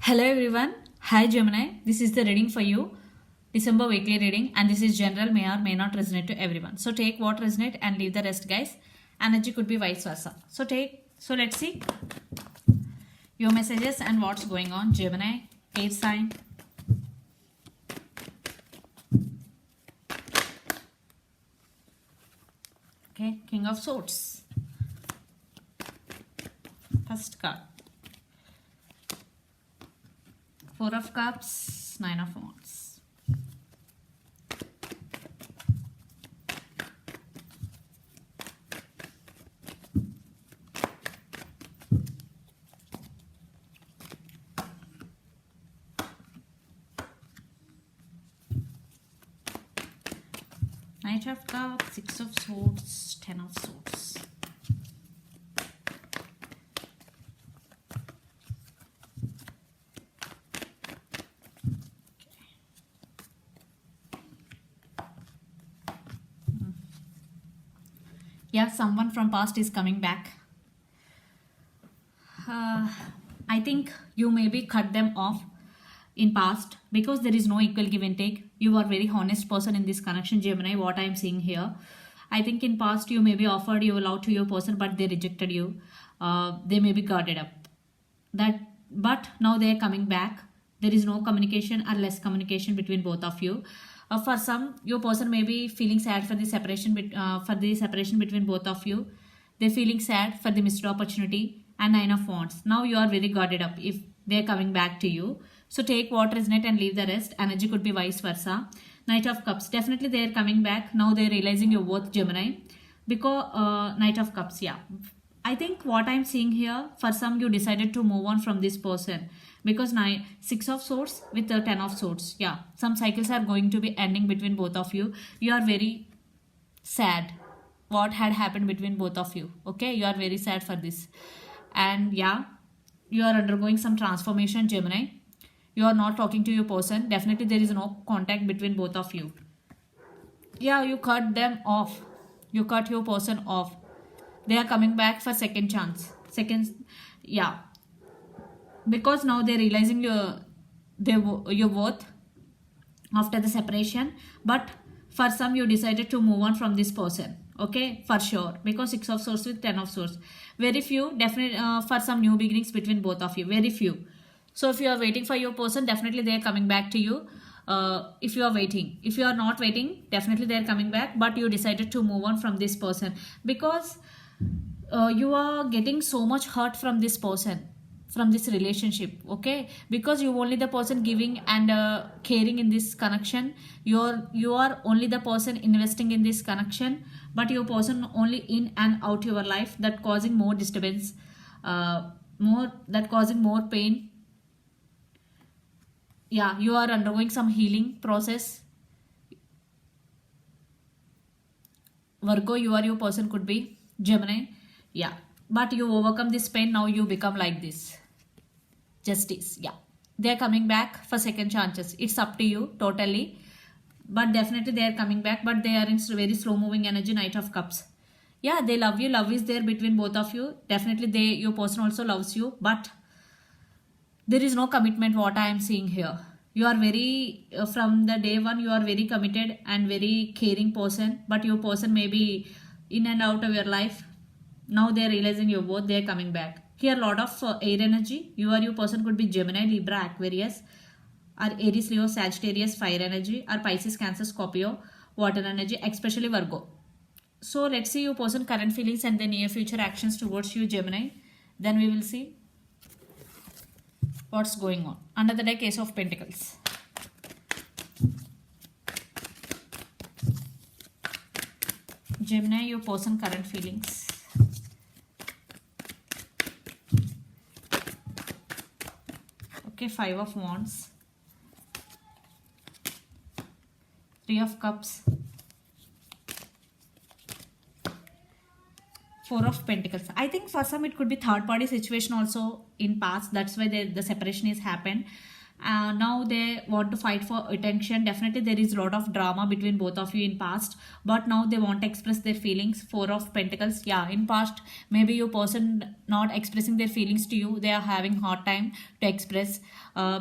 Hello everyone. Hi Gemini. This is the reading for you. December weekly reading, and this is general, may or may not resonate to everyone. So take what resonate and leave the rest, guys. Energy could be vice versa. So let's see your messages and what's going on. Gemini, air sign. Okay, King of Swords. First card. Four of Cups, Nine of Wands. Knight of Cups, Six of Swords, Ten of Swords. Yeah, someone from past is coming back. I think you maybe cut them off in past because there is no equal give and take. You are very honest person in this connection, Gemini, what I am seeing here. I think in past you maybe offered your love to your person, but they rejected you. They may be guarded up. But now they are coming back. There is no communication or less communication between both of you. For some, your person may be feeling sad for the separation between both of you. They're feeling sad for the missed opportunity and Nine of Wands. Now you are very guarded up if they're coming back to you. So take what resonate and leave the rest. Energy could be vice versa. Knight of Cups. Definitely they are coming back. Now they're realizing your worth, Gemini. Because Knight of Cups, yeah. I think what I'm seeing here, for some you decided to move on from this person. Because Six of Swords with the Ten of Swords. Yeah, some cycles are going to be ending between both of you. You are very sad what had happened between both of you. Okay, you are very sad for this. And yeah, you are undergoing some transformation, Gemini. You are not talking to your person. Definitely there is no contact between both of you. Yeah, you cut them off. You cut your person off. They are coming back for second chance. Yeah. Because now they're realizing your worth after the separation. But for some, you decided to move on from this person. Okay, for sure. Because Six of Swords with Ten of Swords. Very few, definitely for some new beginnings between both of you. Very few. So if you are waiting for your person, definitely they are coming back to you. If you are waiting. If you are not waiting, definitely they are coming back. But you decided to move on from this person. Because you are getting so much hurt from this person, from this relationship. Okay, because you only the person giving and caring in this connection. You are only the person investing in this connection, but your person only in and out your life, that causing more disturbance, causing more pain. Yeah, you are undergoing some healing process. Virgo, your person could be Gemini. Yeah, but you overcome this pain. Now you become like this. Justice. Yeah, they are coming back for second chances. It's up to you totally, but definitely they are coming back. But they are in very slow moving energy. Knight of Cups. Yeah, they love you. Love is there between both of you. Definitely your person also loves you, but there is no commitment. What I am seeing here, you are very from the day one you are very committed and very caring person, but your person may be in and out of your life. Now they are realizing your worth. They are coming back. Here a lot of air energy. Your person could be Gemini, Libra, Aquarius, or Aries, Leo, Sagittarius, fire energy, or Pisces, Cancer, Scorpio, water energy, especially Virgo. So let's see your person current feelings and the near future actions towards you, Gemini. Then we will see what's going on. Under the deck, Ace of Pentacles. Gemini, your person current feelings. Okay, Five of Wands. Three of Cups. Four of Pentacles. I think for some it could be third party situation also in past. That's why the separation is happened. Now they want to fight for attention. Definitely there is a lot of drama between both of you in past, but now they want to express their feelings. Four of Pentacles. Yeah, in past maybe your person not expressing their feelings to you, they are having hard time to express,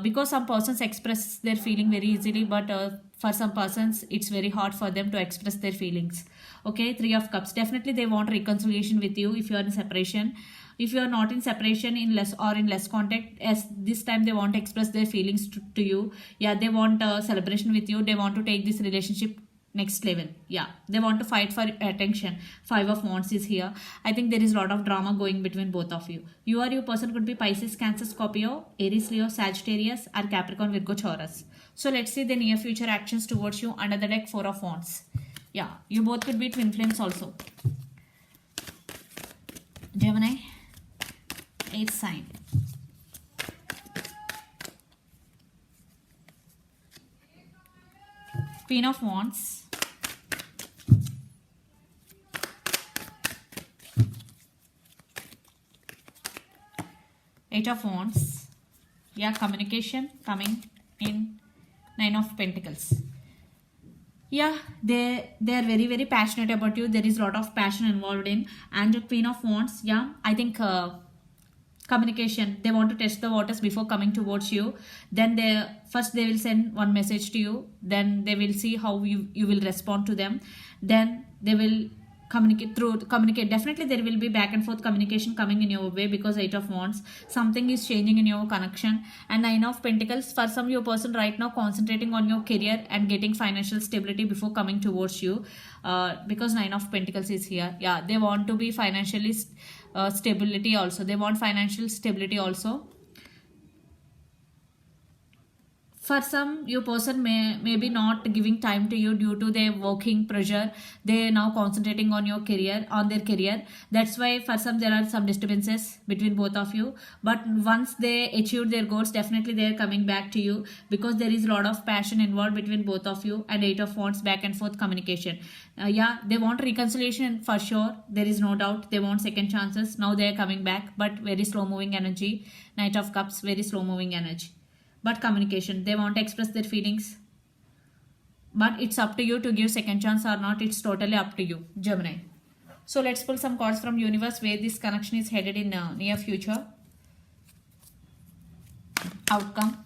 because some persons express their feeling very easily, but for some persons it's very hard for them to express their feelings. Okay, Three of Cups. Definitely they want reconciliation with you if you are in separation. If you are not in separation, in less or in less contact, as this time they want to express their feelings to you. Yeah, they want a celebration with you. They want to take this relationship next level. Yeah, they want to fight for attention. Five of Wands is here. I think there is a lot of drama going between both of you. You or your person could be Pisces, Cancer, Scorpio, Aries, Leo, Sagittarius, or Capricorn, Virgo, Taurus. So let's see the near future actions towards you. Under the deck, Four of Wands. Yeah, you both could be twin flames also. Gemini, 8th sign. Queen of Wands. Eight of Wands. Yeah, communication coming in. Nine of Pentacles. Yeah, they are very passionate about you. There is a lot of passion involved in. And the Queen of Wands. Yeah, I think communication, they want to test the waters before coming towards you. Then they will send one message to you, then they will see how you will respond to them, then they will communicate. Definitely there will be back and forth communication coming in your way, because Eight of Wands, something is changing in your connection. And Nine of Pentacles, for some your person right now concentrating on your career and getting financial stability before coming towards you, because Nine of Pentacles is here. Yeah, they want to be financially stability also. They want financial stability also. For some, your person may be not giving time to you due to their working pressure. They now concentrating on your career, on their career. That's why for some there are some disturbances between both of you. But once they achieve their goals, definitely they are coming back to you, because there is a lot of passion involved between both of you. And Eight of Wands, back and forth communication. Yeah, they want reconciliation for sure. There is no doubt. They want second chances. Now they are coming back, but very slow moving energy. Knight of Cups, very slow moving energy. But communication, they want to express their feelings, but it's up to you to give second chance or not. It's totally up to you, Gemini. So let's pull some cards from universe where this connection is headed in near future. Outcome.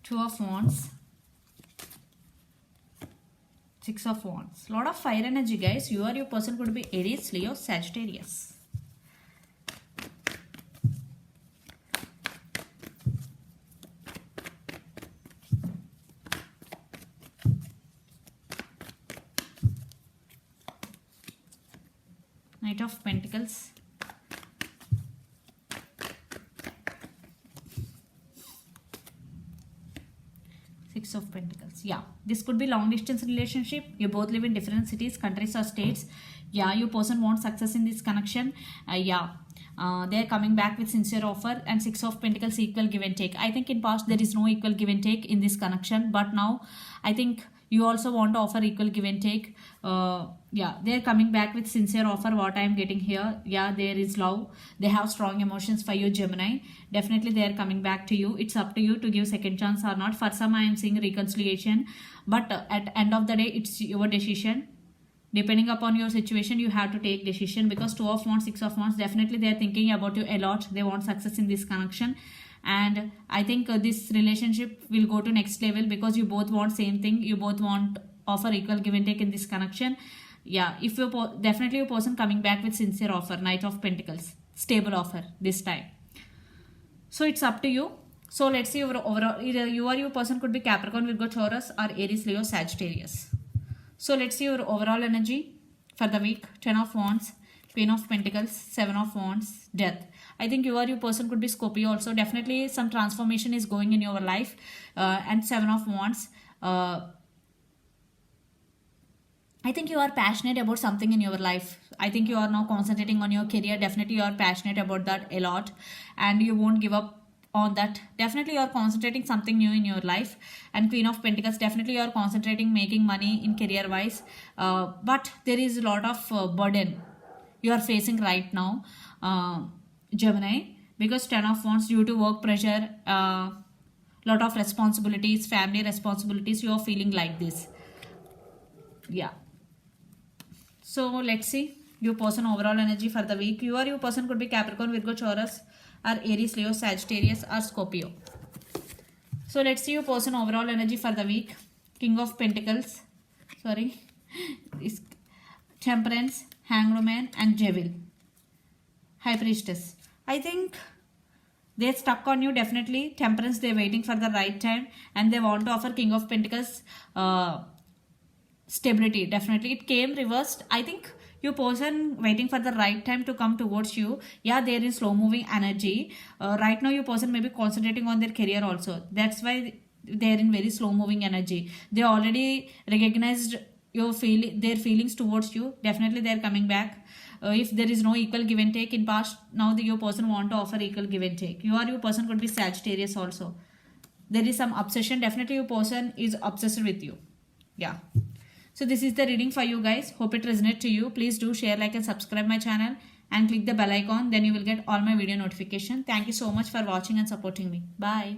Two of Wands. Six of Wands. Lot of fire energy, guys. You or your person could be Aries, Leo, Sagittarius. Knight of Pentacles. Six of Pentacles. Yeah, this could be long distance relationship. You both live in different cities, countries or states. Yeah, your person wants success in this connection. They're coming back with sincere offer. And Six of Pentacles, equal give and take. I think in past there is no equal give and take in this connection, but now I think you also want to offer equal give and take. Yeah, they're coming back with sincere offer, what I am getting here. Yeah, there is love. They have strong emotions for you, Gemini. Definitely they are coming back to you. It's up to you to give second chance or not. For some I am seeing reconciliation, but at end of the day it's your decision. Depending upon your situation, you have to take decision, because Two of Wands, Six of Wands, definitely they are thinking about you a lot. They want success in this connection. And I think this relationship will go to next level, because you both want same thing. You both want offer equal give and take in this connection. Yeah, if you definitely your person coming back with sincere offer. Knight of Pentacles, stable offer this time. So it's up to you. So let's see your overall. Either you or your person could be Capricorn, Virgo, Taurus, or Aries, Leo, Sagittarius. So let's see your overall energy for the week. 10 of Wands, Queen of Pentacles, 7 of Wands, Death. I think you or your person could be Scorpio also. Definitely some transformation is going in your life. And 7 of Wands. I think you are passionate about something in your life. I think you are now concentrating on your career. Definitely, you are passionate about that a lot, and you won't give up on that. Definitely, you are concentrating something new in your life. And Queen of Pentacles, definitely, you are concentrating making money in career wise. But there is a lot of burden you are facing right now, Gemini, because Ten of Wands, due to work pressure, lot of responsibilities, family responsibilities, you are feeling like this. Yeah. So let's see your person overall energy for the week. Your person could be Capricorn, Virgo, Taurus, or Aries, Leo, Sagittarius, or Scorpio. So let's see your person overall energy for the week. King of Pentacles, sorry, is Temperance, Hanged Man, and Devil. High Priestess. I think they're stuck on you. Definitely Temperance, they're waiting for the right time, and they want to offer King of Pentacles stability. Definitely it came reversed. I think your person waiting for the right time to come towards you. Yeah, they're in slow moving energy. Right now your person may be concentrating on their career also. That's why they're in very slow moving energy. They already recognized their feelings towards you. Definitely they're coming back. If there is no equal give and take in past, now your person want to offer equal give and take. Your person could be Sagittarius also. There is some obsession. Definitely your person is obsessed with you. Yeah. So this is the reading for you guys. Hope it resonates to you. Please do share, like, and subscribe my channel, and click the bell icon. Then you will get all my video notification. Thank you so much for watching and supporting me. Bye.